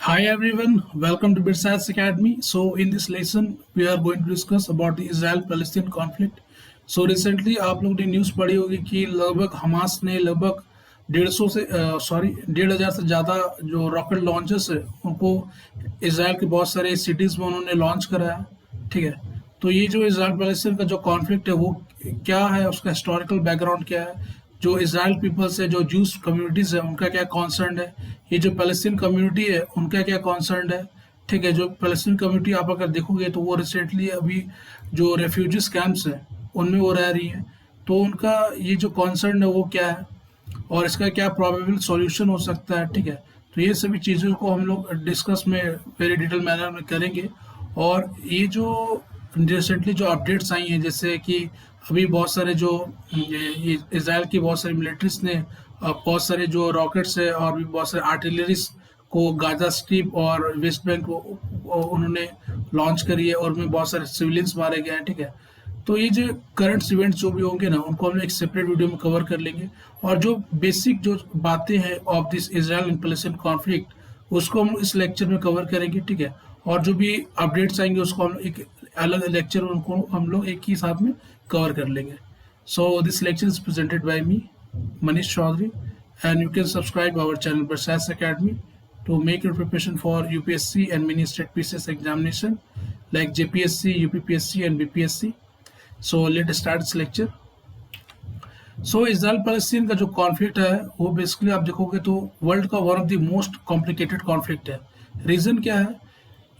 Hi everyone, welcome to Birsats Academy. So in this lesson, we are going to discuss about the Israel-Palestine conflict. So recently आप लोगों ने news पढ़ी होगी कि लगभग Hamas ने लगभग 1,500 से ज़्यादा जो रॉकेट लॉन्चर्स है उनको इसराइल के बहुत सारे सिटीज़ में उन्होंने लॉन्च कराया। ठीक है, तो ये जो इसराइल पैलेस्टीन का जो कॉन्फ्लिक्ट है वो क्या है, उसका हिस्टोरिकल बैकग्राउंड क्या है, जो इसराइल पीपल्स है, जो जूस कम्युनिटीज़ है उनका क्या कॉन्सर्न है, ये जो पैलेस्टीन कम्युनिटी है उनका क्या कॉन्सर्न है। ठीक है, जो पैलेस्टीन कम्युनिटी आप अगर देखोगे तो वो रिसेंटली अभी जो रेफ्यूजीज कैंप्स हैं उनमें वो रह रही हैं, तो उनका ये जो कॉन्सर्न है वो क्या है और इसका क्या प्रोबेबल सॉल्यूशन हो सकता है। ठीक है, तो ये सभी चीज़ों को हम लोग डिस्कस में वेरी डिटेल मैनर में करेंगे। और ये जो रिसेंटली जो अपडेट्स आई हैं, जैसे कि अभी बहुत सारे जो इसराइल की बहुत सारी मिलिट्रीज ने बहुत सारे जो रॉकेट्स है और भी बहुत सारे आर्टिलरीज को गाजा स्ट्रिप और वेस्ट बैंक को उन्होंने लॉन्च करी है और उनमें बहुत सारे सिविलियंस मारे गए हैं। ठीक है, तो ये जो करंट इवेंट्स जो भी होंगे ना उनको हम एक सेपरेट वीडियो में कवर कर लेंगे और जो बेसिक जो बातें हैं of this Israel and Palestine conflict उसको हम इस लेक्चर में कवर करेंगे। ठीक है, और जो भी अपडेट्स आएंगे उसको हम एक अलग लेक्चर में उनको हम लोग एक ही साथ में कवर कर लेंगे। So this lecture is presented by me Manish Chaudhary, and you can subscribe our channel Birsats Academy to make your preparation for UPSC and mini state PCS examination like JPSC, UPPSC and BPSC. So let's start this lecture. So Israel Palestine का जो conflict है वो basically आप देखोगे तो world का one of the most complicated conflict है। Reason क्या है,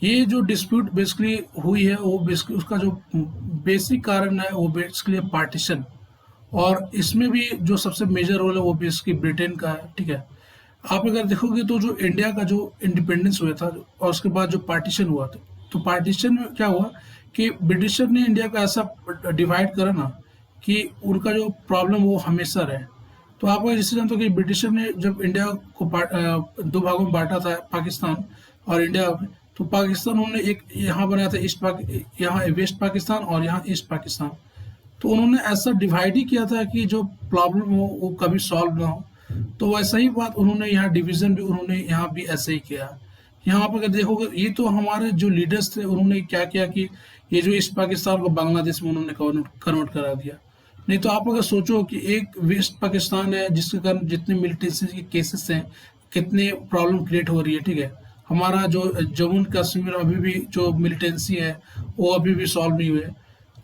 ये जो डिस्प्यूट बेसिकली हुई है वो बेसिकली उसका जो बेसिक कारण है वो बेसिकली पार्टीशन, और इसमें भी जो सबसे मेजर रोल है वो बेसिकली ब्रिटेन का है। ठीक है, आप अगर देखोगे तो जो इंडिया का जो इंडिपेंडेंस हुआ था और उसके बाद जो पार्टीशन हुआ था, तो पार्टीशन में क्या हुआ कि ब्रिटिशर ने इंडिया को ऐसा डिवाइड करा ना कि उनका जो प्रॉब्लम वो हमेशा रहे। तो आप अगर जैसे जानते हो कि ब्रिटिशर ने जब इंडिया को दो भागों में बांटा था, पाकिस्तान और इंडिया में, तो पाकिस्तान उन्होंने एक यहाँ बनाया था यहाँ वेस्ट पाकिस्तान और यहाँ ईस्ट पाकिस्तान। तो उन्होंने ऐसा डिवाइड ही किया था कि जो प्रॉब्लम हो वो कभी सॉल्व ना हो। तो वैसा ही बात उन्होंने यहाँ डिवीज़न भी उन्होंने यहाँ भी ऐसे ही किया। यहाँ आप अगर देखोगे ये तो हमारे जो लीडर्स थे उन्होंने क्या किया कि ये जो ईस्ट पाकिस्तान को बांग्लादेश में उन्होंने कन्वर्ट करा दिया। नहीं तो आप अगर सोचो कि एक वेस्ट पाकिस्तान है जिसके कारण जितने मिलिटेंसी के केसेस हैं, कितने प्रॉब्लम क्रिएट हो रही है। ठीक है, हमारा जो जम्मू कश्मीर अभी भी जो मिलिटेंसी है वो अभी भी सॉल्व नहीं हुए।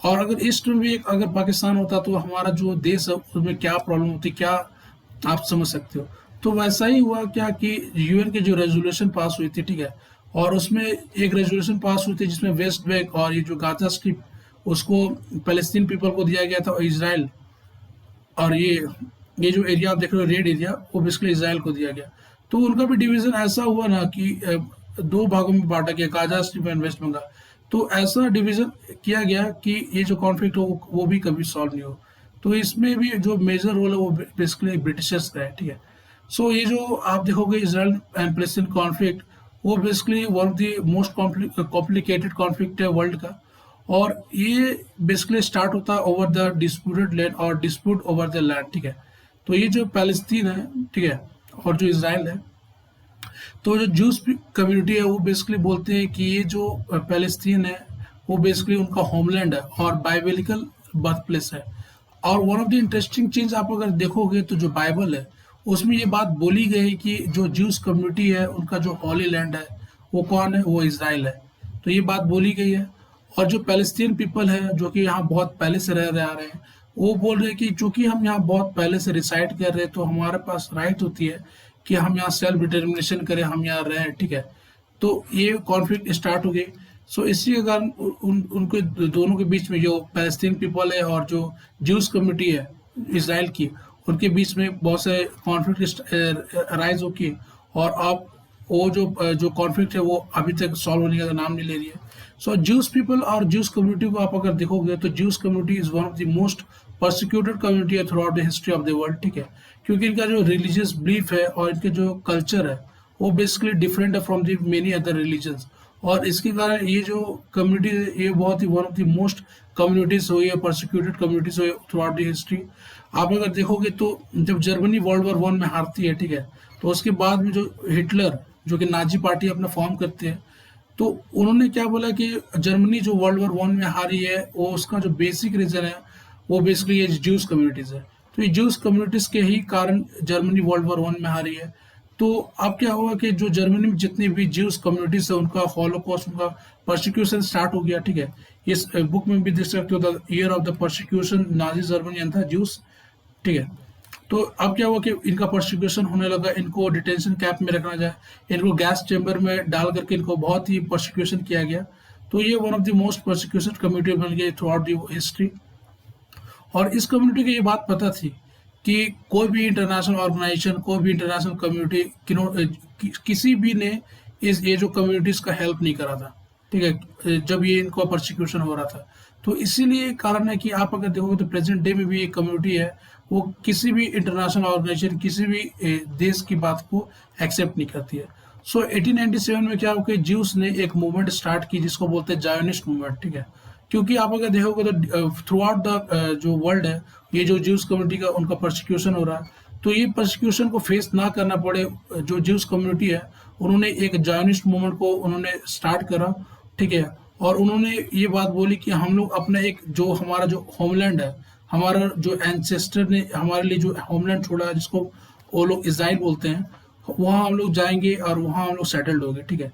और अगर ईस्ट में भी एक अगर पाकिस्तान होता तो हमारा जो देश है उसमें क्या प्रॉब्लम होती, क्या आप समझ सकते हो। तो वैसा ही हुआ क्या कि यूएन की जो रेजोल्यूशन पास हुई थी, ठीक है, और उसमें एक रेजोल्यूशन पास हुई थी जिसमें वेस्ट बैंक और ये जो गाजा स्ट्रिप उसको पैलेस्टीन पीपल को दिया गया था और इसराइल, और ये जो एरिया आप देख रहे हो रेड एरिया वो बेसिकली इसराइल को दिया गया। तो उनका भी डिवीजन ऐसा हुआ ना कि दो भागों में बांटा गया, Gaza strip and west Bengal. तो ऐसा डिवीजन किया गया कि ये जो कॉन्फ्लिक्ट हो वो भी कभी सॉल्व नहीं हो। तो इसमें भी जो मेजर रोल है वो बेसिकली ब्रिटिशर्स का है। ठीक है, सो ये जो आप देखोगे इसराइल एंड पैलेस्टीन कॉन्फ्लिक्ट वो basically one of the most complicated conflict है वर्ल्ड का, और ये बेसिकली स्टार्ट होता है ओवर द डिस्प्यूटेड लैंड और डिस्प्यूट ओवर द लैंड। ठीक है, तो ये जो पैलेस्तीन है, ठीक है, और जो इसराइल है, तो जो जूस कम्युनिटी है वो बेसिकली बोलते हैं कि ये जो पैलेस्तीन है वो बेसिकली उनका होमलैंड है और बाइबलिकल बर्थ प्लेस है। और वन ऑफ द इंटरेस्टिंग चीज आप अगर देखोगे तो जो बाइबल है उसमें ये बात बोली गई कि जो जूस कम्युनिटी है उनका जो हॉली लैंड है वो कौन है, वो इसराइल है। तो ये बात बोली गई है। और जो पैलेस्तीन पीपल है जो कि यहाँ बहुत पहले से रह रहे आ रहे हैं, वो बोल रहे हैं कि चूंकि हम यहाँ बहुत पहले से रिसाइड कर रहे हैं तो हमारे पास राइट होती है कि हम यहाँ सेल्फ डिटर्मिनेशन करें, हम यहाँ रहें। ठीक है, तो ये कॉन्फ्लिक्ट स्टार्ट हो गई। सो इसी के कारण उनके दोनों के बीच में जो पैलेस्तीन पीपल है और जो ज्यूज कम्युनिटी है इसराइल की, उनके बीच में बहुत से कॉन्फ्लिक्ट राइज होगी। और अब वो जो कॉन्फ्लिक्ट है वो अभी तक सॉल्व होने का नाम नहीं ले रही है। सो ज्यूज पीपल और ज्यूज कम्युनिटी को आप अगर देखोगे तो Jews community is one of the most persecuted community through out the history of the world. ठीक है, क्योंकि इनका जो रिलीजियस बिलीफ है और इनके जो कल्चर है वो बेसिकली डिफरेंट है from the many other religions, और इसके कारण ये जो कम्युनिटी है ये बहुत ही one of the most communities हुई है, परसिक्यूटेड कम्युनिटीज हुई थ्रू आउट द हिस्ट्री। आप अगर देखोगे तो जब जर्मनी वर्ल्ड वॉर 1 में हारती है, ठीक है, तो उसके बाद में जो हिटलर जो कि नाजी पार्टी अपना फॉर्म करते हैं। तो उन्होंने क्या बोला कि जर्मनी जो वर्ल्ड वॉर वन में हारी है, वो उसका जो बेसिक रीजन है वो बेसिकली ये ज्यूस कम्युनिटीज है। तो ये ज्यूस कम्युनिटीज के ही कारण जर्मनी वर्ल्ड वॉर वन में हारी है। तो अब क्या हुआ कि जो जर्मनी में जितनी भी ज्यूस कम्युनिटीज है उनका हॉलोकॉस्ट, उनका परसिक्यूशन स्टार्ट हो गया, ठीक है। इस बुक में भी देख सकते हो the year of the persecution Nazi Germany and the juice, ठीक है। तो अब क्या हुआ कि इनका परसिक्यूशन होने लगा, इनको डिटेंशन कैंप में रखना जाए, इनको गैस चेंबर में डाल करके इनको बहुत ही परसिक्यूशन किया गया। तो ये one of the most persecution community बन गई थ्रू आउट द हिस्ट्री। और इस कम्युनिटी को ये बात पता थी कि कोई भी इंटरनेशनल ऑर्गेनाइजेशन, कोई भी इंटरनेशनल कम्युनिटी किसी भी ने ये जो कम्युनिटीज का हेल्प नहीं करा था, ठीक है, जब ये इनको परसिक्यूशन हो रहा था। तो इसीलिए कारण है कि आप अगर देखोगे तो प्रेजेंट डे में भी एक कम्युनिटी है, वो किसी भी इंटरनेशनल ऑर्गेनाइजेशन, किसी भी देश की बात को एक्सेप्ट नहीं करती है। सो 1897 में क्या हुआ कि ज्यूस ने एक मूवमेंट स्टार्ट की जिसको बोलते हैं जायोनिस्ट मूवमेंट, ठीक है। क्योंकि आप अगर देखोगे तो थ्रू आउट द जो वर्ल्ड है, ये जो ज्यूस कम्युनिटी का उनका परसिक्यूशन हो रहा है, तो ये परसिक्यूशन को फेस ना करना पड़े, जो ज्यूस कम्युनिटी है उन्होंने एक जायोनिस्ट मूवमेंट को उन्होंने स्टार्ट करा, ठीक है। और उन्होंने ये बात बोली कि हम लोग अपना एक जो हमारा जो होमलैंड है, हमारा जो एंसेस्टर ने हमारे लिए जो होमलैंड छोड़ा है, जिसको वो लोग इज़राइल बोलते हैं, वहाँ हम लोग जाएंगे और वहाँ हम लोग सेटल्ड होंगे, ठीक है।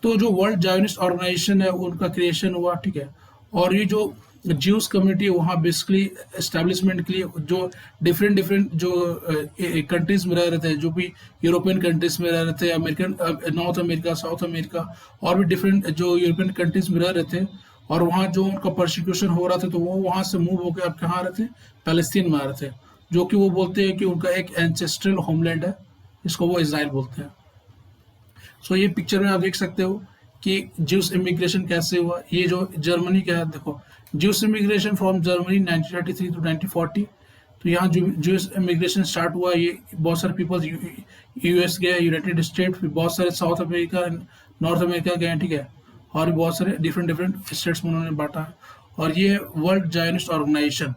तो जो वर्ल्ड जायोनिस्ट ऑर्गेनाइजेशन है उनका क्रिएशन हुआ, ठीक है। और ये जो ज्यूस कम्युनिटी है वहाँ बेसिकली एस्टेब्लिशमेंट के लिए जो डिफरेंट जो कंट्रीज में रह रहे थे, जो भी यूरोपियन कंट्रीज में रह रहे थे, American, north America, south America, और भी डिफरेंट जो यूरोपियन कंट्रीज में रह रहे थे, और वहाँ जो उनका परसिक्यूशन हो रहा था, तो वो वहाँ से मूव होकर अब कहाँ आ रहे थे, पैलेस्तीन में आ रहे थे, जो कि वो बोलते हैं कि उनका एक एंसेस्ट्रल होमलैंड है, जिसको वो इजराइल बोलते हैं। सो ये पिक्चर में आप देख सकते हो कि ज्यूस इमिग्रेशन कैसे हुआ। ये जो जर्मनी का है, देखो Jews immigration from Germany 1933 to 1940। तो यहाँ जो ज्यूस इमिग्रेशन स्टार्ट हुआ, ये बहुत सारे पीपल्स यूएस गए, यूनाइटेड स्टेट, फिर बहुत सारे साउथ अमेरिका, नॉर्थ अमेरिका गए, ठीक है। और भी बहुत सारे डिफरेंट स्टेट्स में उन्होंने बांटा है। और ये वर्ल्ड जायोनिस्ट ऑर्गेनाइजेशन,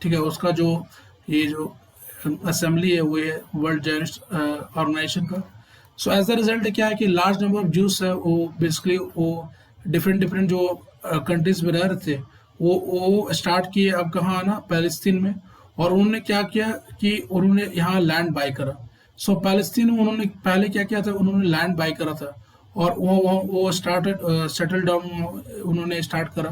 ठीक है, उसका जो ये जो असेंबली है वो है वर्ल्ड जायोनिस्ट ऑर्गेनाइजेशन का। सो एज द रिजल्ट क्या है कि लार्ज नंबर ऑफ ज्यूस है वो बेसिकली वो डिफरेंट जो कंट्रीज में रह रहे थे, वो स्टार्ट किए अब कहाँ आना, पैलेस्तीन में। और उन्होंने क्या किया कि उन्होंने यहाँ लैंड बाय करा। सो पैलेस्तीन में उन्होंने पहले क्या किया था, उन्होंने लैंड बाय करा था, और वो स्टार्टेड सेटल डाउन उन्होंने स्टार्ट करा।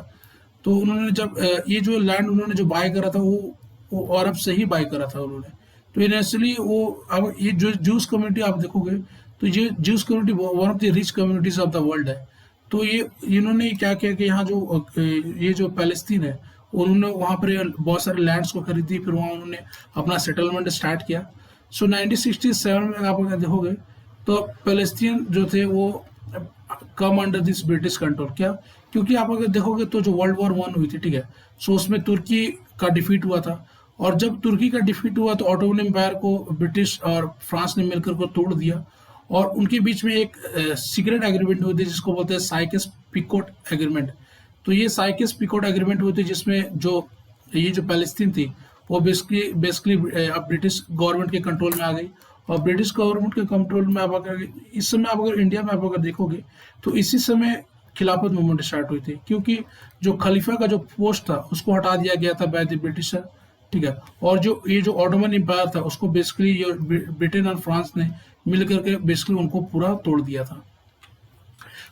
तो उन्होंने जब ये जो लैंड उन्होंने जो बाय करा था वो अरब से ही बाय करा था उन्होंने। तो इनिशियली वो अब ये जो ज्यूस कम्युनिटी आप देखोगे तो ये juice community one of the rich communities of the world है। तो ये इन्होंने क्या किया कि यहाँ जो ये जो पैलेस्तीन है उन्होंने वहाँ पर बहुत सारे लैंड्स को खरीदी, फिर वहाँ उन्होंने अपना सेटलमेंट स्टार्ट किया। सो 1967 में आप अगर देखोगे तो पैलेस्तीन जो थे वो come under this British control. क्या? क्योंकि आप अगर देखोगे तो जो वर्ल्ड वॉर वन हुई थी, ठीक है, सो उसमें तुर्की का डिफीट हुआ था। और जब तुर्की का डिफीट हुआ तो ऑटोमन एम्पायर को ब्रिटिश और फ्रांस ने मिलकर को तोड़ दिया, और उनके बीच में एक सीक्रेट एग्रीमेंट हुई थी जिसको बोलते हैं साइकस पिकोट एग्रीमेंट। तो ये साइकस पिकोट एग्रीमेंट हुई थी जिसमें जो ये जो पैलेस्तीन थी वो बेसिकली अब ब्रिटिश गवर्नमेंट के कंट्रोल में आ गई। और ब्रिटिश गवर्नमेंट के कंट्रोल में आप अगर इस समय आप अगर इंडिया में आप अगर देखोगे तो इसी समय खिलाफत मूवमेंट स्टार्ट हुई थी, क्योंकि जो खलीफा का जो पोस्ट था उसको हटा दिया गया था बाय द ब्रिटिशर, ठीक है। और जो ये जो ऑटोमन एम्पायर था उसको बेसिकली ये ब्रिटेन और फ्रांस ने मिल करके बेसिकली उनको पूरा तोड़ दिया था।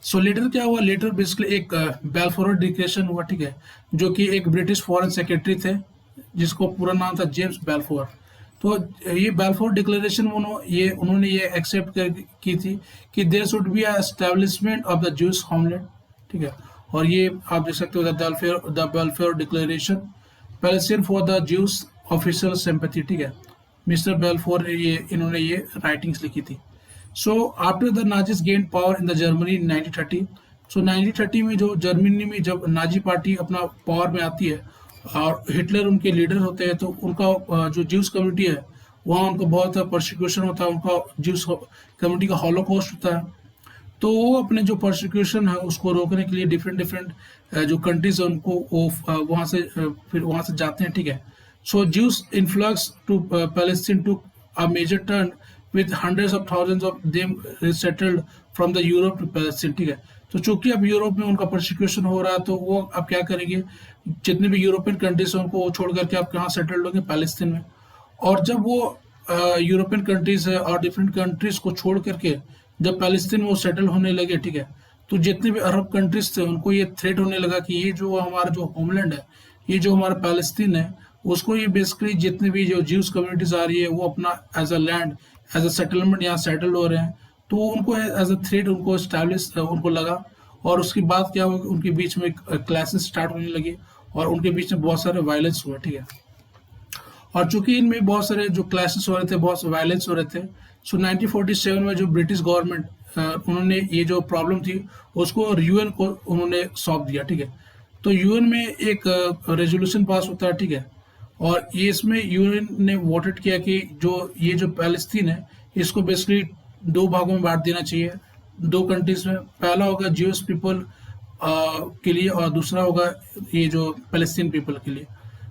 सो लेटर क्या हुआ, लेटर बेसिकली एक बैलफोर डिक्लेरेशन हुआ, ठीक है, जो कि एक ब्रिटिश फॉरेन सेक्रेटरी थे जिसको पूरा नाम था जेम्स बैलफोर। तो ये बैलफोर डिक्लेरेशन उन्होंने ये एक्सेप्ट की थी कि there should be establishment of the Jews homeland, ठीक है। और ये आप देख सकते हो the Balfour Declaration Palestine for the Jews official sympathy, ठीक है। मिस्टर बैलफोर इन्होंने ये राइटिंग्स लिखी थी। So after the Nazis gain power in the Germany in 1930, so 1930 में जो जर्मनी में जब नाजी पार्टी अपना पावर में आती है और हिटलर उनके लीडर होते हैं, तो उनका जो ज्यूस कम्युनिटी है वहाँ उनको बहुत परसिक्यूशन होता है, उनका ज्यूस कम्युनिटी का हॉलोकॉस्ट होता है। तो वो अपने जो परसिक्यूशन है उसको रोकने के लिए डिफरेंट जो कंट्रीज है उनको वहाँ से फिर वहाँ से जाते हैं, ठीक है। So Jews influx to Palestine to a major turn with hundreds of thousands of them resettled from the Europe to Palestine, ठीक है। तो चूंकि अब यूरोप में उनका प्रोसिक्यूशन हो रहा है, तो वो अब क्या करेंगे, जितने भी यूरोपियन कंट्रीज हैं उनको छोड़ करके आप कहाँ सेटल्ड होंगे, पैलेस्तीन में। और जब वो यूरोपियन कंट्रीज है और डिफरेंट कंट्रीज को छोड़ करके जब पैलेस्तीन में वो सेटल होने लगे, ठीक है, तो जितने भी अरब कंट्रीज थे उनको ये थ्रेट होने लगा कि ये जो हमारा जो होमलैंड है, ये जो हमारा पैलेस्तीन है, उसको ये बेसिकली जितने भी जो ज्यूज कम्युनिटीज आ रही है वो अपना as a land, as a settlement यहाँ सेटल हो रहे हैं, तो उनको एज अ थ्रेट उनको स्टैब्लिश उनको लगा। और उसके बाद क्या हुआ, उनके बीच में क्लासेस स्टार्ट होने लगी और उनके बीच में बहुत सारे वायलेंस हुए, ठीक है। और चूंकि इनमें बहुत सारे जो क्लैशेस हो रहे थे, बहुत वायलेंस हो रहे थे, सो 1947 में जो ब्रिटिश गवर्नमेंट उन्होंने ये जो प्रॉब्लम थी उसको यूएन को उन्होंने सौंप दिया, ठीक है। तो यूएन में एक रेजोल्यूशन पास होता है, ठीक है, और ये इसमें यूएन ने वोटेड किया कि ये जो पैलेस्तीन है इसको बेसिकली दो भागों में बांट देना चाहिए, दो कंट्रीज में। पहला होगा ज्यूस पीपल के लिए और दूसरा होगा ये जो पैलेस्तीन पीपल के लिए।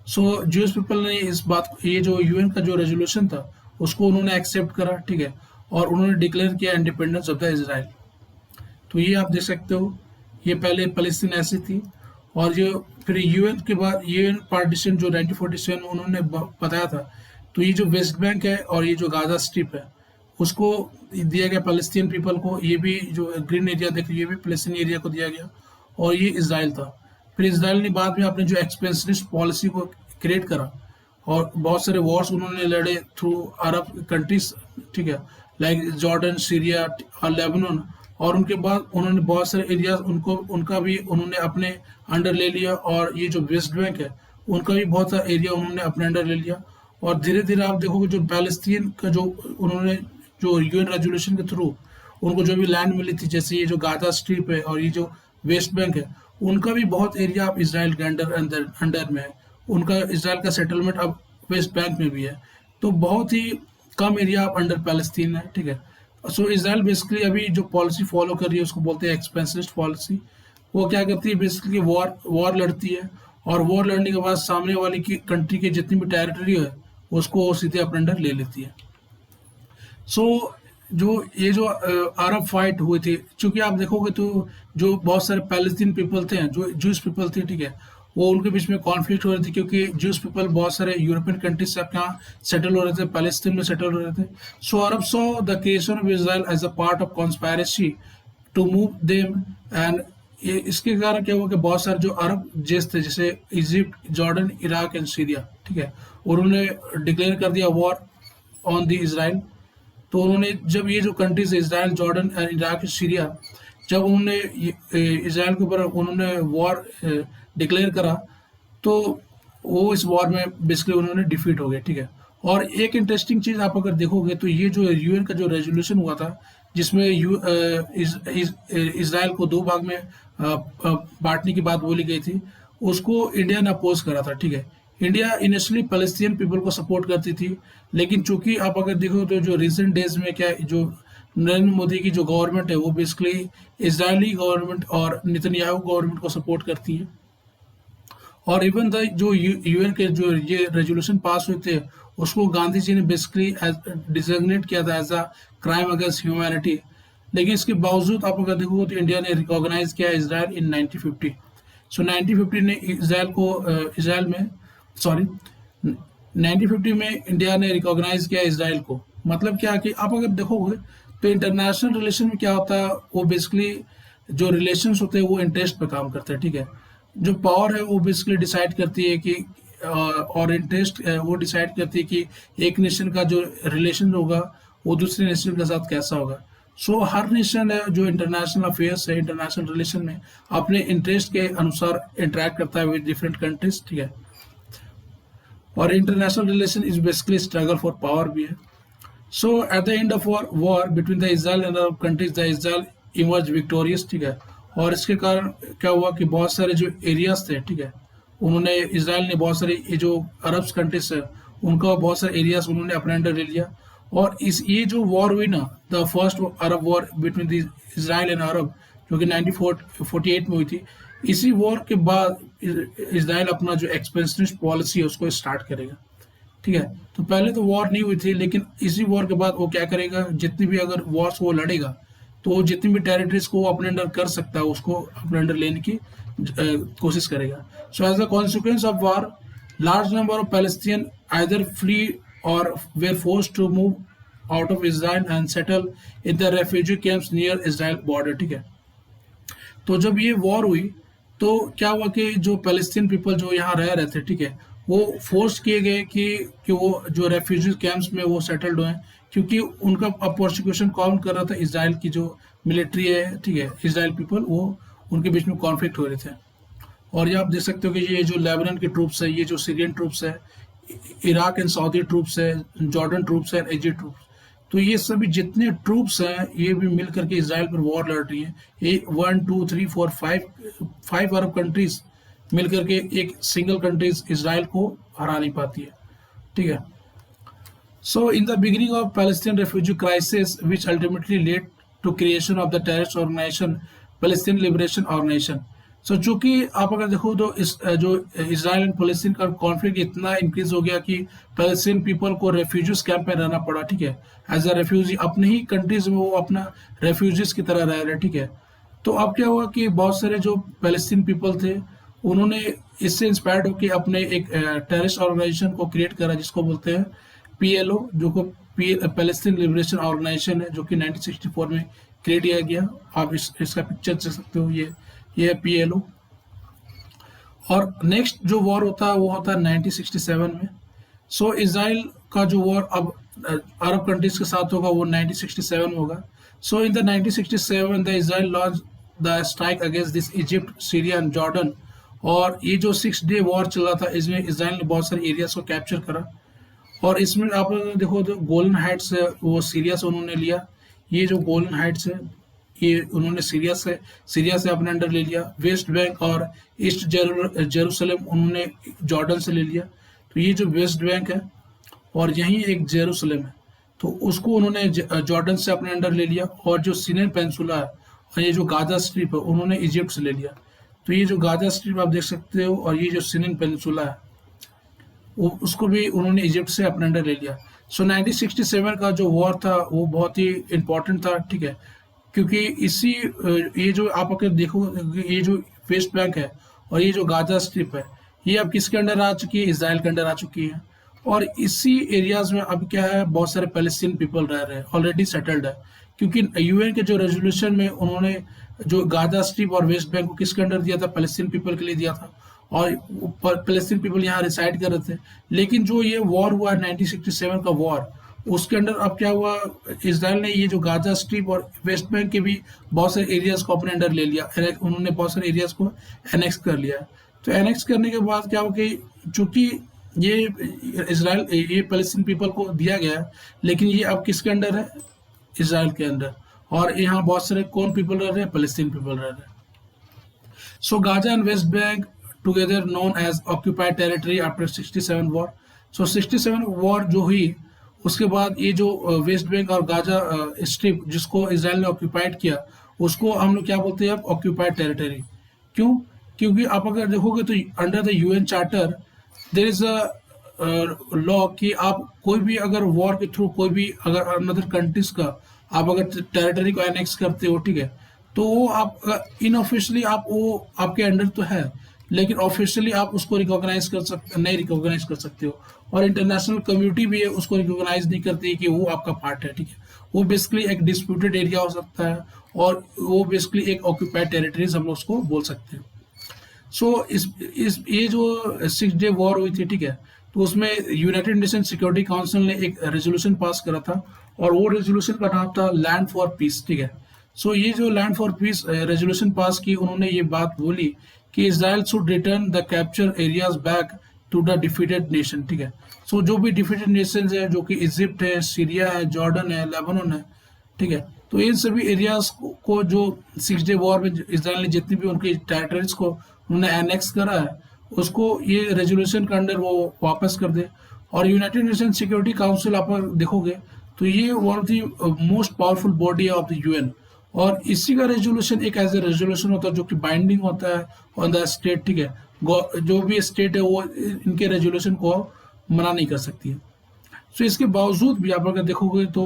सो ज्यूस पीपल ने इस बात, ये जो यूएन का जो रेजोल्यूशन था उसको उन्होंने एक्सेप्ट करा, ठीक है, और उन्होंने डिक्लेयर किया इंडिपेंडेंस ऑफ द इजराइल। तो ये आप देख सकते हो, ये पहले पैलेस्तीन ऐसी थी, और जो फिर यूएन के बाद यूएन पार्टीशन जो 1947 में उन्होंने बताया था, तो ये जो वेस्ट बैंक है और ये जो गाजा स्ट्रिप है उसको दिया गया पैलेस्तीन पीपल को। ये भी जो ग्रीन एरिया देख ये भी पैलेस्तीन एरिया को दिया गया, और ये इसराइल था। फिर इसराइल ने बाद में अपने जो एक्सपेंशनिस्ट पॉलिसी को क्रिएट करा और बहुत सारे वॉर्स उन्होंने लड़े थ्रू अरब कंट्रीज, ठीक है, लाइक जॉर्डन, सीरिया और लेबनान। और उनके बाद उन्होंने बहुत सारे एरिया उनका भी उन्होंने अपने अंडर ले लिया, और ये जो वेस्ट बैंक है उनका भी बहुत सारा एरिया उन्होंने अपने अंडर ले लिया। और धीरे धीरे आप देखोगे जो पैलेस्तीन का जो उन्होंने जो यूएन रेजोल्यूशन के थ्रू उनको जो भी लैंड मिली थी, जैसे ये जो गाजा स्ट्रिप है और ये जो वेस्ट बैंक है, उनका भी बहुत एरिया अब इसराइल के अंडर में है। उनका इसराइल का सेटलमेंट अब वेस्ट बैंक में भी है, तो बहुत ही कम एरिया अब अंडर पैलेस्तीन है, ठीक है। सो इसराइल बेसिकली अभी जो पॉलिसी फॉलो कर रही है उसको बोलते हैं एक्सपेंशनिस्ट पॉलिसी। वो क्या करती है, बेसिकली वॉर लड़ती है, और वॉर लड़ने के बाद सामने वाली की कंट्री के जितनी भी टेरिटरी है उसको सीधे अपने अंडर ले लेती है। सो ये जो अरब फाइट हुई थी, चूंकि आप देखोगे तो जो बहुत सारे पैलेस्तीन पीपल थे, जो जूस पीपल थे, ठीक है, वो उनके बीच में कॉन्फ्लिक्ट हो रही थी, क्योंकि जूस पीपल बहुत सारे यूरोपियन कंट्रीज से अपने यहाँ सेटल हो रहे थे, पैलेस्तीन में सेटल हो रहे थे। So Arab saw the creation of Israel as a part of conspiracy to move them, and इसके कारण क्या हुआ कि बहुत सारे जो अरब देश थे जैसे Egypt, Jordan, Iraq and Syria, ठीक है, उन्होंने डिक्लेयर कर दिया वॉर ऑन द इजराइल। तो उन्होंने जब ये जो countries Israel, Jordan and Iraq, Syria, जब उन्होंने इसराइल के ऊपर उन्होंने वॉर डिक्लेयर करा, तो वो इस वॉर में बेसिकली उन्होंने डिफीट हो गए, ठीक है। और एक इंटरेस्टिंग चीज आप अगर देखोगे तो ये जो यूएन का जो रेजोल्यूशन हुआ था जिसमें इसराइल को दो भाग में बांटने की बात बोली गई थी, उसको इंडिया ने अपोज करा था, ठीक है। इंडिया इनिशियली पैलेस्टीन पीपल को सपोर्ट करती थी, लेकिन चूंकि आप अगर देखो तो जो रिसेंट डेज में क्या जो नरेंद्र मोदी की जो गवर्नमेंट है वो बेसिकली इजरायली गवर्नमेंट और नेतन्याहू गवर्नमेंट को सपोर्ट करती है। और इवन द जो यूएन के जो ये रेजोल्यूशन पास हुए थे उसको गांधी जी ने बेसिकली डिजिग्नेट किया था as a crime against humanity, लेकिन इसके बावजूद आप अगर देखोगे तो इंडिया ने रिकॉग्नाइज किया इसराइल इन 1950। सो 1950 ने इसराइल में 1950 में इंडिया ने रिकॉग्नाइज किया इसराइल को। मतलब क्या कि आप अगर देखोगे तो इंटरनेशनल रिलेशन में क्या होता है, वो बेसिकली जो रिलेशंस होते हैं वो इंटरेस्ट पे काम करते हैं, ठीक है। जो पावर है वो बेसिकली डिसाइड करती है कि और इंटरेस्ट वो डिसाइड करती है कि एक नेशन का जो रिलेशन होगा वो दूसरे नेशन के साथ कैसा होगा। सो हर नेशन है जो इंटरनेशनल अफेयर्स है, इंटरनेशनल रिलेशन में अपने इंटरेस्ट के अनुसार इंटरेक्ट करता है विद डिफरेंट कंट्रीज, ठीक है। और international relation is basically struggle for power भी है। So at the end of war between the Israel and Arab countries the Israel emerge victorious, ठीक है। और इसके कारण क्या हुआ कि बहुत सारे जो एरियाज थे, ठीक है, उन्होंने इसराइल ने बहुत सारे ये जो अरब कंट्रीज है उनका बहुत सारे एरियाज उन्होंने अपने अंडर ले लिया। और ये जो वॉर हुई ना, the first Arab war between the Israel and अरब, जो कि 1948 में हुई थी, इसी वॉर के बाद इसराइल अपना जो एक्सपेंशनिस्ट पॉलिसी है उसको स्टार्ट करेगा। ठीक है। तो पहले तो वॉर नहीं हुई थी, लेकिन इसी वॉर के बाद वो क्या करेगा, जितनी भी अगर वॉर्स वो लड़ेगा तो वो जितनी भी टेरिटरीज को वो अपने अंडर कर सकता है उसको अपने अंडर लेने की कोशिश करेगा। So as a consequence of war, large number of Palestine either flee और were forced to move out of Israel and settle in the refugee camps near Israel border. ठीक है। तो जब ये वॉर हुई तो क्या हुआ कि जो पैलेस्टीन पीपल जो यहाँ रह रहे थे, ठीक है, वो फोर्स किए गए कि वो जो रेफ्यूजी कैंप्स में वो सेटल्ड हुए, क्योंकि उनका अब प्रोसिक्यूशन कौन कर रहा था, इसराइल की जो मिलिट्री है, ठीक है, इसराइल पीपल, वो उनके बीच में कॉन्फ्लिक्ट हो रहे थे। और ये आप देख सकते हो कि ये जो लेबनान के ट्रूप्स है, ये जो सीरियन ट्रूप्स है, इराक एंड सऊदी ट्रूप्स है, जॉर्डन ट्रूप्स है, इजिप्ट ट्रूप्स, तो ये सभी जितने ट्रूप्स हैं ये भी मिल करके इसराइल पर वॉर लड़ रही हैं। ये 1 2 3 4 5 अरब कंट्रीज मिल करके एक सिंगल कंट्रीज इसराइल को हरा नहीं पाती है। ठीक है। So, in the beginning of Palestine refugee crisis, which ultimately led to creation of the terrorist organization Palestine Liberation Organization. So, चूंकि आप अगर देखो तो इस जो इसराइल एंड पैलेस्टीन का कॉन्फ्लिक्ट इतना इंक्रीज हो गया कि पैलेस्टीन पीपल को रेफ्यूजीज कैंप में रहना पड़ा। ठीक है। एज अ रेफ्यूजी अपने ही कंट्रीज में वो अपना रेफ्यूजीज की तरह रह रहे। ठीक है। तो अब क्या हुआ कि बहुत सारे जो पैलेस्टीन पीपल थे उन्होंने इससे इंस्पायर्ड होकर अपने एक टेररिस्ट ऑर्गेनाइजेशन को क्रिएट करा जिसको बोलते हैं PLO, जो को पैलेस्टीन लिबरेशन ऑर्गेनाइजेशन है, जो कि 1964 में क्रिएट किया गया। आप इसका पिक्चर देख सकते हो, ये है PLO। और नेक्स्ट जो वॉर होता है वो होता है 1967 में। सो इसराइल का जो वॉर अब अरब कंट्रीज के साथ होगा वो 1967 में होगा। So in the 1967 the Israel launch the strike against this Egypt, Syria and Jordan. और ये जो 6 डे वॉर चल रहा था इसमें इसराइल ने बहुत सारे एरियाज को कैप्चर करा। और इसमें आप देखो तो गोलन हाइट्स है वो सीरिया से उन्होंने लिया। ये जो गोलन हाइट्स है ये उन्होंने सीरिया से अपने अंडर ले लिया। वेस्ट बैंक और ईस्ट जेरूसलम उन्होंने जॉर्डन से ले लिया। तो ये जो वेस्ट बैंक है और यहीं एक जेरूसलम है, तो उसको उन्होंने जॉर्डन से अपने अंडर ले लिया। और जो सिनेन पेंसुला है और ये जो गाजा स्ट्रिप है उन्होंने इजिप्ट से ले लिया। तो ये जो गाजा स्ट्रिप आप देख सकते हो और ये जो सिनेन पेंसुला है उसको भी उन्होंने इजिप्ट से अपने अंडर ले लिया। सो 1967 का जो वॉर था वो बहुत ही इम्पोर्टेंट था। ठीक है। क्योंकि इसी ये जो आप अगर देखो ये जो वेस्ट बैंक है और ये जो गाजा स्ट्रिप है ये अब किसके अंडर आ चुकी है, इसराइल के अंडर आ चुकी है। और इसी एरियाज में अब क्या है, बहुत सारे पैलेस्टीन पीपल रह रहे हैं, ऑलरेडी सेटल्ड है। क्योंकि यूएन के जो रेजोल्यूशन में उन्होंने जो गाजा स्ट्रिप और वेस्ट बैंक को किसके अंडर दिया था, पैलेस्टीन पीपल के लिए दिया था। और पैलेस्टीन पीपल यहाँ रिसाइड कर रहे थे। लेकिन जो ये वॉर हुआ 1967 का वॉर, उसके अंडर अब क्या हुआ, इसराइल ने ये जो गाजा स्ट्रिप और वेस्ट बैंक के भी बहुत सारे एरियाज को अपने अंडर ले लिया। उन्होंने बहुत सारे एरियाज को एनेक्स कर लिया। तो एनेक्स करने के बाद क्या हुआ कि चूंकि ये इसराइल ये पैलेस्टीन पीपल को दिया गया है, लेकिन ये अब किसके अंडर है, इसराइल के अंडर। और यहाँ बहुत सारे कौन पीपल रह रहे हैं, पैलेस्टीन पीपल रह रहे हैं। So Gaza and West Bank together known as occupied territory after 67 war. So 67 war जो हुई उसके बाद ये जो वेस्ट बैंक और गाजा स्ट्रिप जिसको इसराइल ने ऑक्यूपाइड किया उसको हम लोग क्या बोलते हैं अब, ऑक्यूपाइड टेरिटरी। क्यों? क्योंकि आप अगर देखोगे तो under the UN charter there is a law कि आप कोई भी अगर वॉर के थ्रू कोई भी अगर अनदर कंट्रीज का आप अगर टेरिटरी को एनेक्स करते हो, ठीक है, तो वो आप इनऑफिशियली आप वो आपके अंडर तो है, लेकिन ऑफिशियली आप उसको नहीं रिकॉग्नाइज कर सकते हो। और इंटरनेशनल कम्युनिटी भी है उसको रिकॉग्नाइज नहीं करती कि वो आपका पार्ट है। ठीक है। वो बेसिकली एक डिस्प्यूटेड एरिया हो सकता है और वो बेसिकली एक ऑक्यूपाइड टेरिटरीज हम लोग उसको बोल सकते हैं। सो इस ये जो 6 डे वॉर हुई थी, ठीक है, तो उसमें यूनाइटेड नेशन सिक्योरिटी काउंसिल ने एक रेजोल्यूशन पास करा था और वो रेजोल्यूशन का नाम था लैंड फॉर पीस। ठीक है। सो ये जो land for peace resolution pass की, उन्होंने ये बात बोली कि Israel should return the capture areas back to the defeated nation. ठीक है। सो जो भी डिफीटेड नेशन है जो कि इजिप्ट है, सीरिया है, जॉर्डन है, लेबनान है, ठीक है, तो इन सभी एरियाज को जो 6 डे वॉर में इजराइल ने जितनी भी उनकी टेरिटरीज को उन्होंने एनेक्स करा है उसको ये रेजोल्यूशन के अंडर वो वापस कर दे। और यूनाइटेड नेशन सिक्योरिटी काउंसिल आप देखोगे तो ये one of the most powerful body of the UN. और इसी का रेजोल्यूशन एक एज ए रेजोल्यूशन होता है जो कि बाइंडिंग होता है ऑन द स्टेट। ठीक है। जो भी स्टेट है वो इनके रेजोल्यूशन को मना नहीं कर सकती है। सो इसके बावजूद भी आप अगर देखोगे तो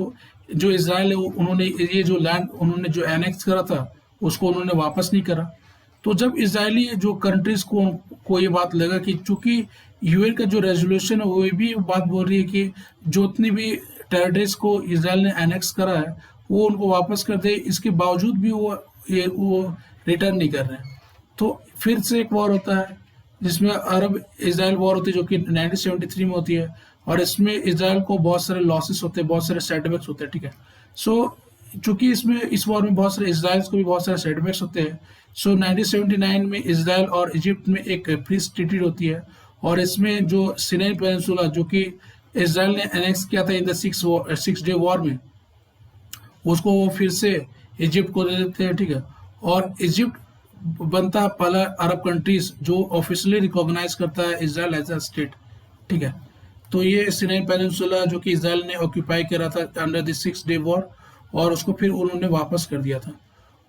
जो इसराइल है उन्होंने ये जो लैंड उन्होंने जो एनेक्स करा था उसको उन्होंने वापस नहीं करा। तो जब इसराइली जो कंट्रीज को ये बात लगा कि चूंकि यूएन का जो रेजोल्यूशन है वो भी बात बोल रही है कि जितनी भी टेरिटरीज को इसराइल ने एनेक्स करा है वो उनको वापस कर दे, इसके बावजूद भी वो रिटर्न नहीं कर रहे हैं। तो फिर से एक वॉर होता है जिसमें अरब इसराइल वॉर होती है जो कि 1973 में होती है, और इसमें इसराइल को बहुत सारे लॉसेस होते हैं, बहुत सारे सेटबैक्स होते हैं, ठीक है। सो चूंकि इसमें इस वॉर में बहुत सारे इसराइल को भी बहुत सारे सेटबैक्स होते हैं। सो 1979 में इसराइल और इजिप्ट में एक पीस ट्रीटी होती है, और इसमें जो सिनाई पेनिनसुला जो कि इसराइल ने एनेक्स किया था in the six day war में, उसको वो फिर से इजिप्ट को दे देते हैं, ठीक है। और इजिप्ट बनता है पहला अरब कंट्रीज जो ऑफिशियली रिकॉग्नाइज करता है इसराइल एज अ स्टेट, ठीक है। तो ये सिनाई पेनिनसुला जो कि इसराइल ने ऑक्यूपाई करा था under the six day war, और उसको फिर उन्होंने वापस कर दिया था।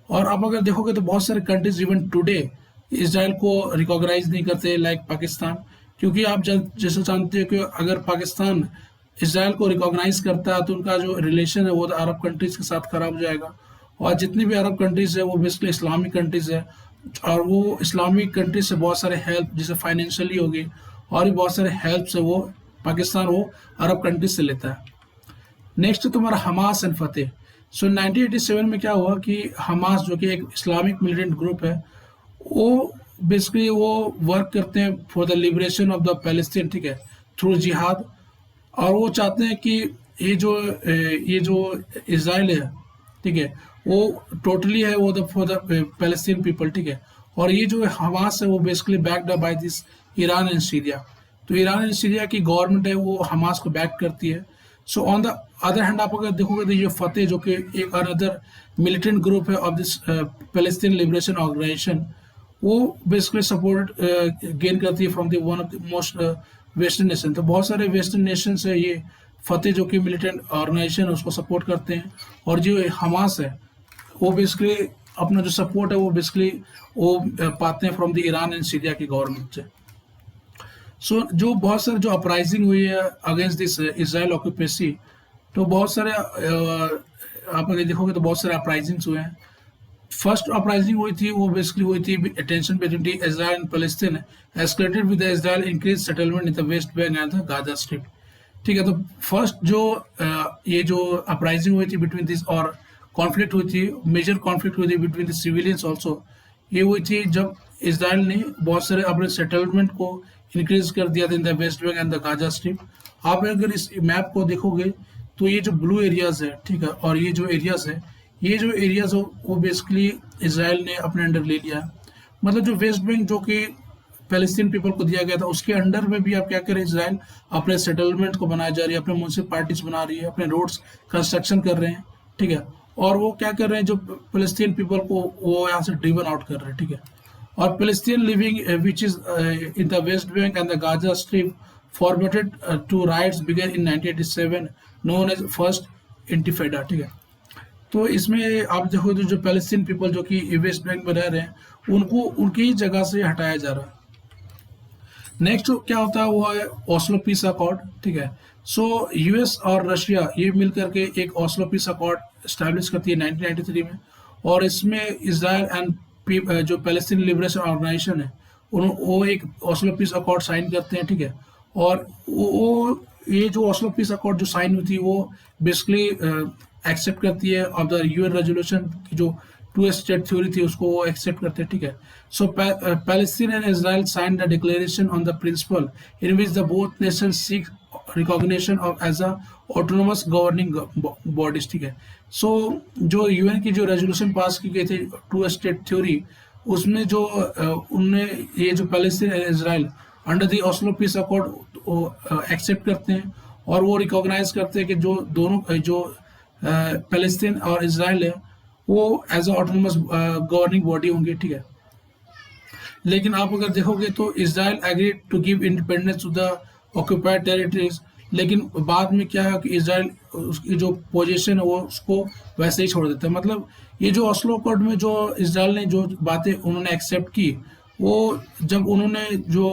और अब अगर देखोगे तो बहुत सारे कंट्रीज इवन टुडे इसराइल को रिकॉग्नाइज नहीं करते, लाइक पाकिस्तान, क्योंकि आप जैसे जानते हो कि अगर पाकिस्तान इसराइल को रिकॉग्नाइज करता है तो उनका जो रिलेशन है वो अरब कंट्रीज के साथ खराब हो जाएगा। और जितनी भी अरब कंट्रीज है वो बेसिकली इस्लामिक कंट्रीज है, और वो इस्लामिक कंट्रीज से बहुत सारे हेल्प जैसे फाइनेंशियली होगी और भी बहुत सारे हेल्प से वो पाकिस्तान वो अरब कंट्रीज से लेता है। नेक्स्ट तुम्हारा हमास एंड फतेह। सो 1987 में क्या हुआ कि हमास जो कि एक इस्लामिक मिलिटेंट ग्रुप है, वो बेसिकली वो वर्क करते हैं for the liberation of the Palestine, ठीक है, थ्रू जिहाद। और वो चाहते हैं कि ये जो इसराइल है, ठीक है, वो टोटली है वो फॉर द पैलेस्टीन पीपल, ठीक है। और ये जो हमास है वो basically backed up by this Iran and Syria. तो ईरान एंड सीरिया की गवर्नमेंट है वो हमास को बैक करती है। So on the other hand आप अगर देखोगे तो ये फतेह जो कि एक अनदर मिलिटेंट ग्रुप है of this Palestine Liberation Organization, वो बेसिकली सपोर्ट गेन करती है from the one of the most western nation. तो बहुत सारे वेस्टर्न नेशन है ये फतेह जो कि मिलिटेंट ऑर्गेनाइजेशन उसको सपोर्ट करते हैं, और जो हमास है वो बेसिकली अपना जो सपोर्ट है वो बेसिकली वो पाते हैं from the Iran and Syria की गवर्नमेंट से। सो जो बहुत सारे जो अपराइजिंग हुई है अगेंस्ट दिस इसराइल ऑक्यूपेसी, तो बहुत सारे आप अगर देखोगे तो बहुत सारे अपराइजिंग्स हुए हैं। फर्स्ट अपराइजिंग हुई थी वो बेसिकली हुई थी tension between Israel and Palestine escalated with the Israel increase settlement in the West Bank and the Gaza strip, ठीक है। तो फर्स्ट जो ये जो अपराइजिंग हुई थी बिटवीन दिस और कॉन्फ्लिक्ट हुई थी, मेजर कॉन्फ्लिक्ट हुई थी बिटवीन द सिविलियंस ऑल्सो, ये हुई थी जब इसराइल ने बहुत सारे अपने सेटलमेंट को इंक्रीज कर दिया था इन the West Bank and the Gaza strip. आप अगर इस मैप को देखोगे तो ये जो ब्लू एरियाज है, ठीक है, और ये जो एरियाज है, ये जो एरियाज हो वो बेसिकली इसराइल ने अपने अंडर ले लिया। मतलब जो वेस्ट बैंक जो कि पैलेस्टीन पीपल को दिया गया था उसके अंडर में भी आप क्या करें, इसराइल अपने सेटलमेंट को बनाया जा रही है, अपने म्यूनिसिपैलिटीज बना रही है, अपने रोड्स कंस्ट्रक्शन कर रहे हैं, ठीक है। और वो क्या कर रहे हैं, जो पैलेस्टीन पीपल को वो यहाँ से ड्रिवन आउट कर रहे हैं, ठीक है। और Palestine living which is in the West Bank and the Gaza Strip formatted to rights began in 1987 known as first intifada, ठीक है। तो इसमें आप देखो जो पैलेस्टीन पीपल जो कि वेस्ट बैंक में रह रहे हैं उनको उनकी ही जगह से हटाया जा रहा है। नेक्स्ट क्या होता है वो है ओस्लो पीस अकॉर्ड, ठीक है। सो यूएस और रशिया ये मिलकर के एक ओस्लो पीस अकॉर्ड स्टैब्लिश करती है 1993 में, और इसमें इसराइल एंड जो पैलेस्टीन लिबरेशन ऑर्गेनाइजेशन है वो एक ओस्लो पीस अकॉर्ड साइन करते हैं, ठीक है। और वो ये जो ओस्लो पीस अकॉर्ड जो साइन हुई थी वो बेसिकली एक्सेप्ट करती है ऑफ द यूएन रेजोल्यूशन की जो टू स्टेट थ्योरी थी उसको वो एक्सेप्ट करते हैं, ठीक है। So Palestine and Israel sign the declaration on the principle in which the both nations seek recognition of as a autonomous governing bodies, ठीक है। सो जो यूएन की जो रेजोल्यूशन पास की गई थी टू स्टेट थ्योरी, उसमें जो उनने ये जो Palestine and Israel under the Oslo peace accord accept करते हैं, और वो रिकॉग्नाइज करते हैं कि जो दोनों जो पैलेस्टीन और इजराइल है वो as a autonomous governing body होंगे, ठीक है। लेकिन आप अगर देखोगे तो Israel agreed to give independence to the occupied territories, लेकिन बाद में क्या है कि इजराइल उसकी जो पोजीशन है वो उसको वैसे ही छोड़ देता है। मतलब ये जो ओस्लो अकॉर्ड में जो इजराइल ने जो बातें उन्होंने एक्सेप्ट की, वो जब उन्होंने जो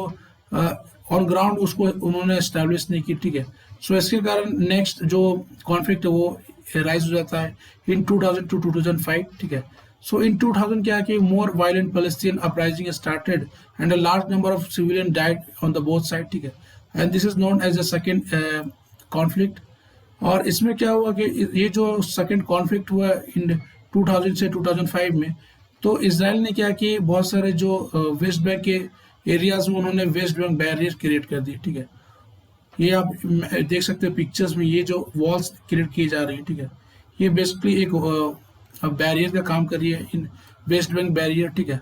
ऑन ग्राउंड उसको उन्होंने एस्टेब्लिश नहीं की, ठीक है। सो इसके कारण नेक्स्ट जो कॉन्फ्लिक्ट है वो राइज हो जाता है इन 2000 टू 2005, ठीक है। सो इन 2000 क्या है कि more violent Palestine uprising started and a large number of civilian died on the both side, ठीक है। And this is known as a second conflict. और इसमें क्या हुआ कि ये जो सेकेंड कॉन्फ्लिक्ट हुआ इन 2000 से 2005 में, तो इसराइल ने क्या कि बहुत सारे जो वेस्ट बैंक के एरियाज में उन्होंने वेस्ट बैंक बैरियर क्रिएट कर दिए, ठीक है। ये आप देख सकते हैं पिक्चर्स में, ये जो वॉल्स क्रिएट की जा रही है, ठीक है, ये बेसिकली एक बैरियर का काम कर रही है इन वेस्ट बैंक बैरियर, ठीक है।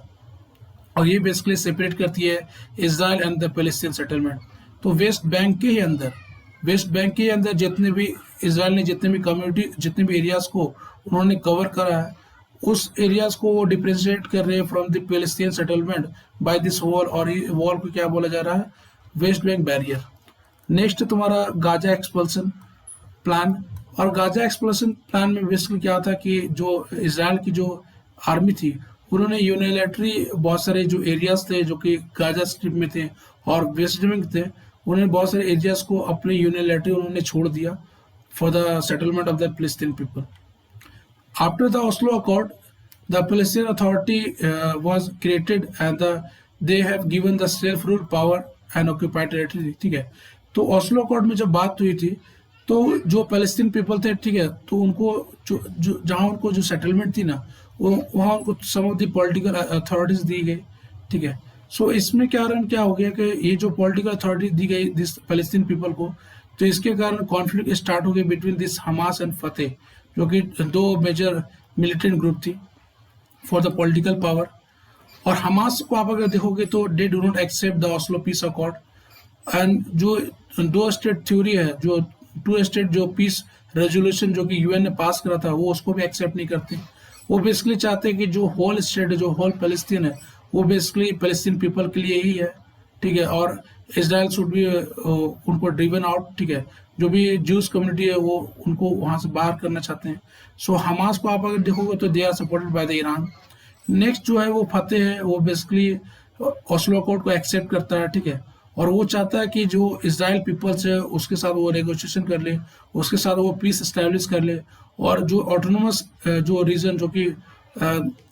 और ये बेसिकली सेपरेट करती है Israel and the Palestine settlement. तो वेस्ट बैंक के अंदर जितने भी इसराइल ने जितने भी कम्युनिटी जितने भी एरियाज को उन्होंने कवर करा है, उस एरियाज को वो डिफ्रेंशिएट कर रहे हैं from the Palestine settlement by this wall. और ये वॉल को क्या बोला जा रहा है? West bank barrier. नेक्स्ट तुम्हारा गाजा एक्सपल्सन प्लान। और गाजा एक्सपल्सन प्लान में बेसिकली क्या था कि जो इसराइल की जो आर्मी थी उन्होंने यूनिलैटरली बहुत सारे जो एरियाज थे जो कि गाजा स्ट्रिप में थे और वेस्ट बैंक थे, उन्होंने बहुत सारे एरियाज को अपने यूनिलैटरली उन्होंने छोड़ दिया for the settlement of the Palestine people. After the Oslo Accord, the Palestinian Authority was created and they have given the self-rule power and occupied territory, ठीक है। तो ऑस्लो अकॉर्ड में जब बात हुई थी तो जो पैलेस्टीन पीपल थे, ठीक है, तो उनको जहाँ उनको जो सेटलमेंट थी ना, वहाँ उनको सम ऑफ द पॉलिटिकल अथॉरिटीज दी गई, ठीक है। सो इसमें कारण क्या हो गया कि ये जो पॉलिटिकल अथॉरिटी दी गई दिस पैलेस्टीन पीपल को, तो इसके कारण कॉन्फ्लिक्ट स्टार्ट हो गया between this Hamas and Fatah, जो कि दो मेजर मिलिटेंट ग्रुप थी फॉर द पॉलिटिकल पावर। और हमास को आप अगर देखोगे तो they do not accept the Oslo peace accord. And जो दो स्टेट थ्योरी है, जो टू स्टेट जो पीस रेजोल्यूशन जो कि यूएन ने पास करा था, वो उसको भी एक्सेप्ट नहीं करते। वो बेसिकली चाहते हैं कि जो होल स्टेट है, जो होल पैलेस्टीन है, वो बेसिकली पैलेस्टीन पीपल के लिए ही है, ठीक है। और इसराइल शुड भी उनको ड्रिवन आउट, ठीक है। जो भी ज्यूस कम्युनिटी है वो उनको वहां से बाहर करना चाहते हैं। सो हमास को आप अगर देखोगे तो they are supported by the Iran. Next जो है वो फतेह है, वो बेसिकली ऑस्लो अकॉर्ड को एक्सेप्ट करता है, ठीक है। और वो चाहता है कि जो इसराइल पीपल्स है उसके साथ वो नेगोशिएशन कर ले, उसके साथ वो पीस एस्टेब्लिश कर ले। और जो ऑटोनोमस जो रीजन जो कि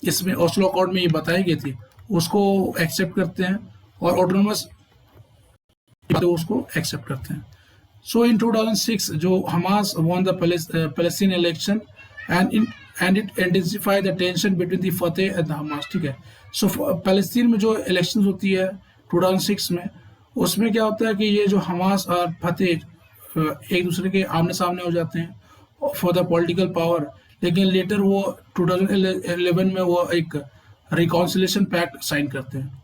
इसमें ऑस्लो अकॉर्ड में ये बताई गई थी उसको एक्सेप्ट करते हैं और ऑटोनोमस उसको एक्सेप्ट करते हैं। So in 2006, जो Hamas won the Palestinian election and it intensified the tension between the Fateh and the Hamas, ठीक है। So पैलेस्टीन में जो इलेक्शंस होती है 2006 में, उसमें क्या होता है कि ये जो हमास और फतेह एक दूसरे के आमने सामने हो जाते हैं फॉर द पॉलिटिकल पावर। लेकिन लेटर वो 2011 में वो एक रिकॉन्सिलेशन पैक्ट साइन करते हैं।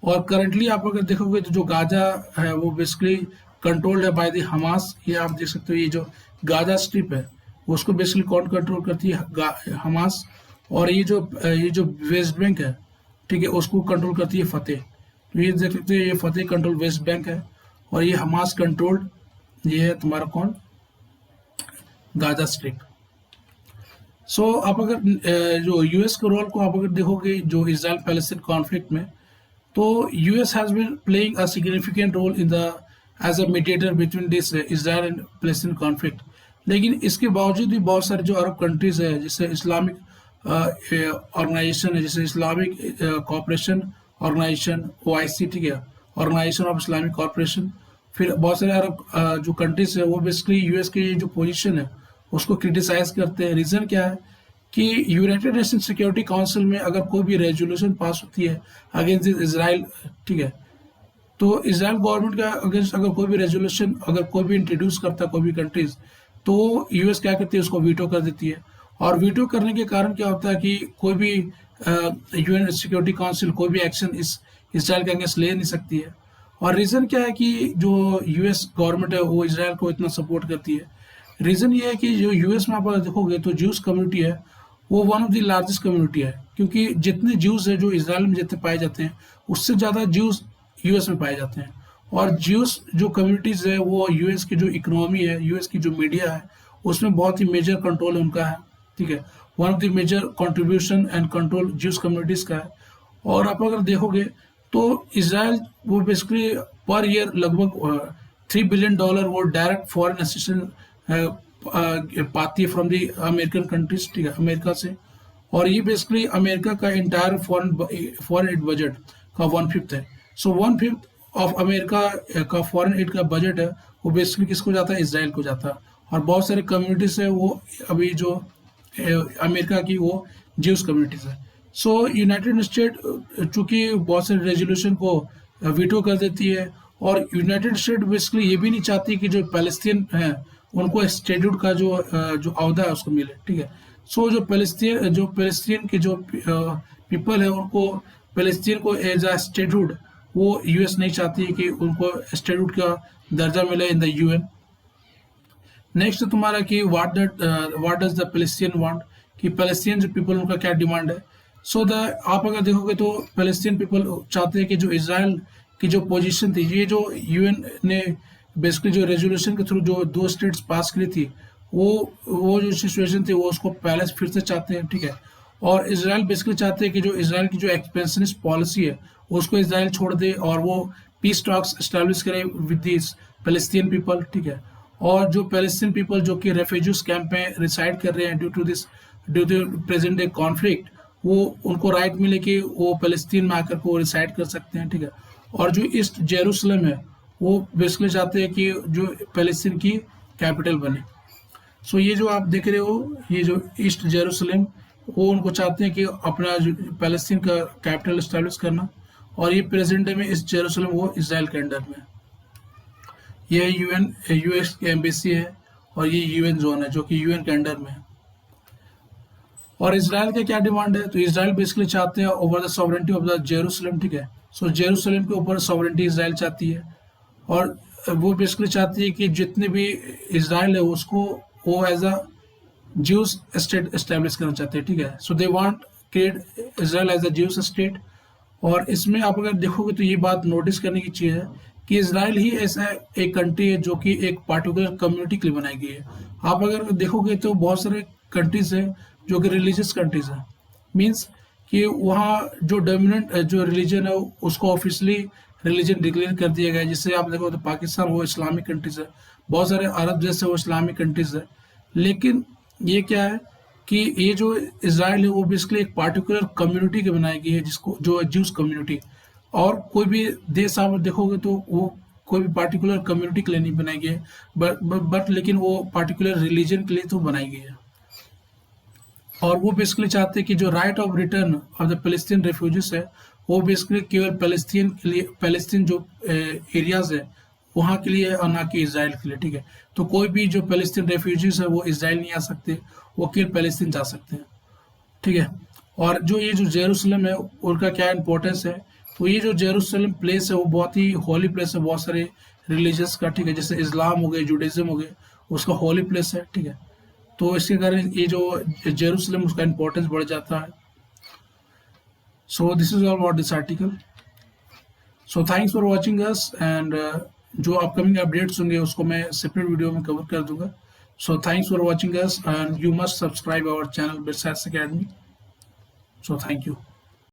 और करंटली आप अगर देखोगे तो जो गाजा है वो बेसिकली कंट्रोल्ड है बाय द हमास। ये आप देख सकते हो, ये जो गाजा स्ट्रिप है उसको बेसिकली कौन कंट्रोल करती है? हमास। और ये जो वेस्ट बैंक है, ठीक है, उसको कंट्रोल करती है फतेह। तो ये देख सकते हो, ये फतेह कंट्रोल वेस्ट बैंक है और ये हमास कंट्रोल्ड ये है तुम्हारा कौन? Gaza strip. सो आप अगर जो यूएस के रोल को आप अगर देखोगे जो इसराइल पैलेस्टीन कॉन्फ्लिक्ट में, तो US has been playing a significant role in the as a mediator between this Israel and Palestine conflict. लेकिन इसके बावजूद भी बहुत सारे जो अरब कंट्रीज है, जैसे इस्लामिक ऑर्गेनाइजेशन है, जैसे इस्लामिक कॉपरेशन ऑर्गेनाइजेशन OIC, ठीक है, ऑर्गेनाइजेशन ऑफ इस्लामिक कॉपरेशन, फिर बहुत सारे अरब जो कंट्रीज है वो बेसिकली यूएस की जो पोजीशन है उसको क्रिटिसाइज करते हैं। रीज़न क्या है कि यूनाइटेड नेशन सिक्योरिटी काउंसिल में अगर कोई भी रेजोल्यूशन पास होती है अगेंस्ट इसराइल, ठीक है, तो इसराइल गवर्नमेंट का अगेंस्ट अगर कोई भी रेजोल्यूशन अगर कोई भी इंट्रोड्यूस करता है कोई भी कंट्रीज, तो यूएस क्या करती है? उसको वीटो कर देती है। और वीटो करने के कारण क्या होता है कि कोई भी यूएन सिक्योरिटी काउंसिल कोई भी एक्शन इस इसराइल के अगेंस्ट ले नहीं सकती है। और रीज़न क्या है कि जो यूएस गवर्नमेंट है वो इसराइल को इतना सपोर्ट करती है? रीज़न ये है कि जो यूएस में आप देखोगे तो ज्यूस कम्युनिटी है वो one of the largest community है, क्योंकि जितने ज्यूस है जो इसराइल में जितने पाए जाते हैं उससे ज़्यादा ज्यूस यूएस में पाए जाते हैं। और ज्यूस जो कम्युनिटीज है वो यूएस की जो इकोनॉमी है, यूएस की जो मीडिया है, उसमें बहुत ही मेजर कंट्रोल उनका है, ठीक है। One of the major contribution and control Jews communities का है। और आप अगर देखोगे तो इसराइल वो बेसिकली पर ईयर लगभग $3 बिलियन वो डायरेक्ट फॉरेन असिस्टेंस पाती है फ्रॉम दी अमेरिकन कंट्रीज, ठीक है, अमेरिका से। और ये बेसिकली अमेरिका का इंटायर फॉरेन एड बजट का 1/5 है। सो 1/5 ऑफ अमेरिका का फॉरेन एड का बजट है वो बेसिकली किसको जाता है, इसराइल को जाता है। और बहुत सारे कम्युनिटीज है वो अभी जो अमेरिका की वो ज्यूस कम्युनिटीज है। सो यूनाइटेड स्टेट चूंकि बहुत सारे रेजोल्यूशन को वीटो कर देती है, और यूनाइटेड स्टेट बेसिकली ये भी नहीं चाहती कि जो पैलेस्टीन है उनको स्टेट्यूट का जो अहदा है उसको मिले, ठीक है। सो जो पैलेस्टीन के जो पीपल है उनको पैलेस्टीन को एज अ स्टेट्यूट वो यूएस नहीं चाहती है कि उनको स्टेट्यूट का दर्जा मिले इन द यूएन। नेक्स्ट तुम्हारा कि what does the Palestine want, कि पैलेस्टीन जो पीपल उनका क्या डिमांड है। सो आप अगर देखोगे तो पैलेस्टीन पीपल चाहते हैं कि जो इजराइल की जो पोजीशन थी, ये जो यूएन ने बेसिकली जो रेजोल्यूशन के थ्रू जो 2 स्टेट्स पास करी थी, वो जो सिचुएशन थी वो उसको पहले से फिर से चाहते हैं, ठीक है। और इजराइल बेसिकली चाहते हैं कि जो इजराइल की जो एक्सपेंशनिस्ट पॉलिसी है उसको इजराइल छोड़ दे और वो पीस टॉक्स एस्टैब्लिश करे विद दिस पैलेस्टीन पीपल, ठीक है। और जो पैलेस्टीन पीपल जो कि रेफ्यूजीज कैंप में रिसाइड कर रहे हैं due to present day conflict, वो उनको राइट मिले कि वो पैलेस्तीन में आकर को रिसाइड कर सकते हैं, ठीक है। और जो ईस्ट जेरूसलम है वो बेसिकली चाहते हैं कि जो पैलेस्तीन की कैपिटल बने। सो ये जो आप देख रहे हो, ये जो ईस्ट जेरूसलम, वो उनको चाहते हैं कि अपना जो पैलेस्तीन का कैपिटल एस्टैब्लिश करना। और ये प्रेजेंट डे में ईस्ट जेरूसलम वो इसराइल के अंडर में। ये यूएस की एम्बेसी है और ये यूएन जोन है जो कि यूएन के अंडर में है। और इसराइल का क्या डिमांड है, तो इसराइल बेसिकली चाहते हैं over the sovereignty of the Jerusalem, ठीक है। सो जेरूसलम के ऊपर सॉवरेंटी इसराइल चाहती है, और वो बेसिकली चाहती है कि जितने भी इसराइल है उसको वो as a Jews state establish करना चाहते हैं, ठीक है। So they want create Israel as a Jews state. और इसमें आप अगर देखोगे तो ये बात नोटिस करने की चीज़ है कि इसराइल ही ऐसा एक कंट्री है जो कि एक पार्टिकुलर कम्युनिटी के लिए बनाई गई है। आप अगर देखोगे तो बहुत सारे कंट्रीज है जो कि रिलीजियस कंट्रीज है, मीन्स कि वहाँ जो डोमिनेंट जो रिलीजन है उसको ऑफिशियली रिलीजन डिक्लेयर कर दिया गया है। जिससे आप देखो तो पाकिस्तान वो इस्लामिक कंट्रीज है, बहुत सारे अरब जैसे वो इस्लामिक कंट्रीज है। लेकिन ये क्या है कि ये जो इसराइल है वो बेसिकली एक पार्टिकुलर कम्युनिटी की बनाई गई है, जिसको जो ज्यूस कम्युनिटी। और कोई भी देश आप देखोगे तो वो कोई भी पार्टिकुलर कम्युनिटी के लिए नहीं बनाई गई है, बट लेकिन वो पार्टिकुलर रिलीजन के लिए तो बनाई गई है। और वो बेसिकली चाहते हैं कि जो right of return of the Palestine refugees है वो बेसिकली केवल पैलेस्तीन के लिए, पैलेस्तीन जो एरियाज है वहाँ के लिए और ना कि इसराइल के लिए, ठीक है। तो कोई भी जो पैलेस्तीन रेफ्यूजीज है वो इसराइल नहीं आ सकते, वो केवल पैलेस्तीन जा सकते हैं, ठीक है। और जो ये जो जेरूसलम है उनका क्या इंपॉर्टेंस है, तो ये जो जेरूसलम प्लेस है वो बहुत ही होली प्लेस है बहुत सारे रिलीजियस का, ठीक है। जैसे इस्लाम हो गए, जुडाइज्म हो गए, उसका होली प्लेस है, ठीक है। तो इसके कारण ये जो जेरूसलम उसका इंपॉर्टेंस बढ़ जाता है। So this is all about this article. So thanks for watching us, and जो अपकमिंग अपडेट्स होंगे उसको मैं सेपरेट वीडियो में कवर कर दूंगा। So thanks for watching us, and you must subscribe our channel BITSATs Academy. So thank you.